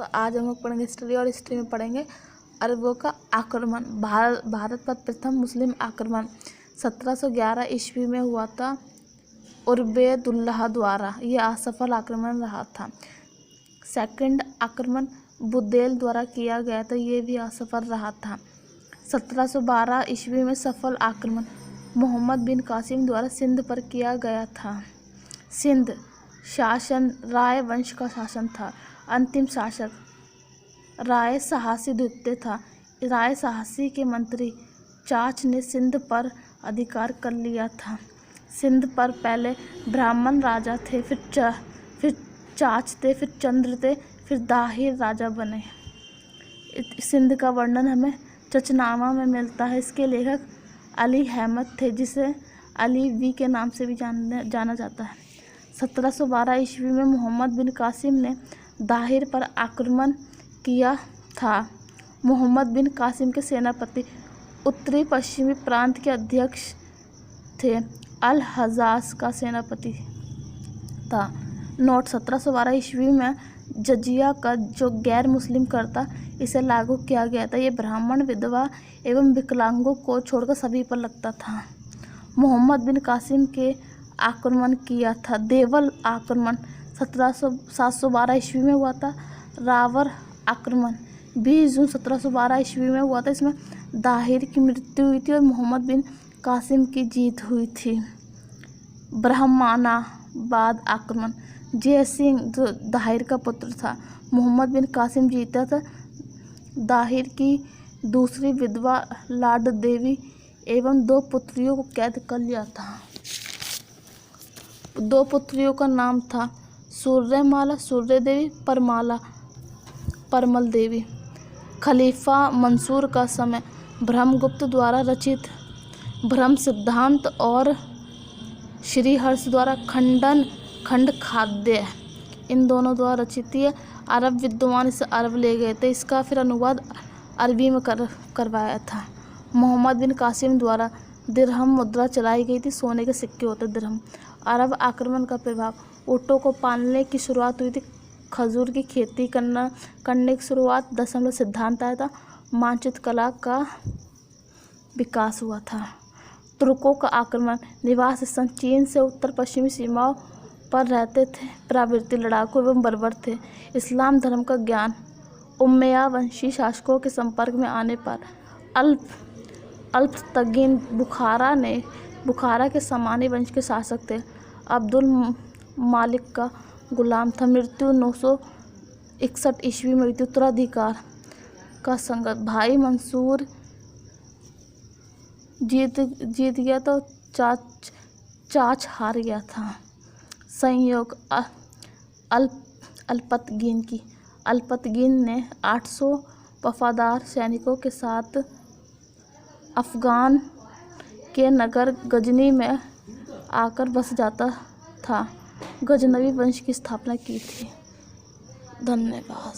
तो आज हम लोग पढ़ेंगे हिस्ट्री, और हिस्ट्री में पढ़ेंगे अरबों का आक्रमण। भारत पर प्रथम मुस्लिम आक्रमण 1711 ईस्वी में हुआ था उबैदुल्लाह द्वारा। यह असफल आक्रमण रहा था। सेकंड आक्रमण बुदेल द्वारा किया गया था, यह भी असफल रहा था। 1712 ईस्वी में सफल आक्रमण मोहम्मद बिन कासिम द्वारा सिंध पर किया गया था। सिंध शासन राय वंश का शासन था। अंतिम शासक राय साहसी द्वितीय था। राय साहसी के मंत्री चाच ने सिंध पर अधिकार कर लिया था। सिंध पर पहले ब्राह्मण राजा थे, फिर चाच थे, फिर चंद्र थे, फिर दाहिर राजा बने। सिंध का वर्णन हमें चचनामा में मिलता है। इसके लेखक अली अहमद थे, जिसे अली वी के नाम से भी जाना जाता है। 1712 ईस्वी में मोहम्मद बिन कासिम ने दाहिर पर आक्रमण किया था। मोहम्मद बिन कासिम के सेनापति उत्तरी पश्चिमी प्रांत के अध्यक्ष थे। अल हजाज का सेनापति था। नोट 1712 ईस्वी में जजिया का जो गैर मुस्लिम कर था, इसे लागू किया गया था। ये ब्राह्मण, विधवा एवं विकलांगों को छोड़कर सभी पर लगता था। मोहम्मद बिन कासिम के आक्रमण किया था। देवल आक्रमण 712 ईस्वी में हुआ था। रावर आक्रमण 20 जून 1712 ईस्वी में हुआ था। इसमें दाहिर की मृत्यु हुई थी और मोहम्मद बिन कासिम की जीत हुई थी। ब्रह्मणाबाद आक्रमण जय सिंह जो दाहिर का पुत्र था, मोहम्मद बिन कासिम जीता था। दाहिर की दूसरी विधवा लाड देवी एवं 2 पुत्रियों को कैद कर लिया था। 2 पुत्रियों का नाम था सूर्यमाला सूर्य देवी, परमल देवी। खलीफा मंसूर का समय ब्रह्मगुप्त द्वारा रचित ब्रह्म सिद्धांत और श्रीहर्ष द्वारा खंड खाद्य, इन दोनों द्वारा रचित है। अरब विद्वान इसे अरब ले गए थे। इसका फिर अनुवाद अरबी में करवाया था। मोहम्मद बिन कासिम द्वारा दिरहम मुद्रा चलाई गई थी। सोने के सिक्के होते दिरहम। अरब आक्रमण का प्रभाव ऊँटों को पालने की शुरुआत हुई थी। खजूर की खेती करने की शुरुआत। दशमलव सिद्धांत आया था। मानचित्र कला का विकास हुआ था। तुर्कों का आक्रमण निवास स्थान चीन से उत्तर पश्चिमी सीमाओं पर रहते थे। प्रवृत्ति लड़ाकू एवं बर्बर थे। इस्लाम धर्म का ज्ञान उम्मया वंशी शासकों के संपर्क में आने पर अल्पतगीन बुखारा के सामान्य वंश के शासक थे। अब्दुल मालिक का गुलाम था। मृत्यु 961 ईस्वी में हुई थी। उत्तराधिकार का संघर्ष भाई मंसूर जीत गया तो चाच हार गया था। संयोग अल्पतगीन ने 800 वफादार सैनिकों के साथ अफगान के नगर गजनी में आकर बस जाता था। गजनवी वंश की स्थापना की थी। धन्यवाद।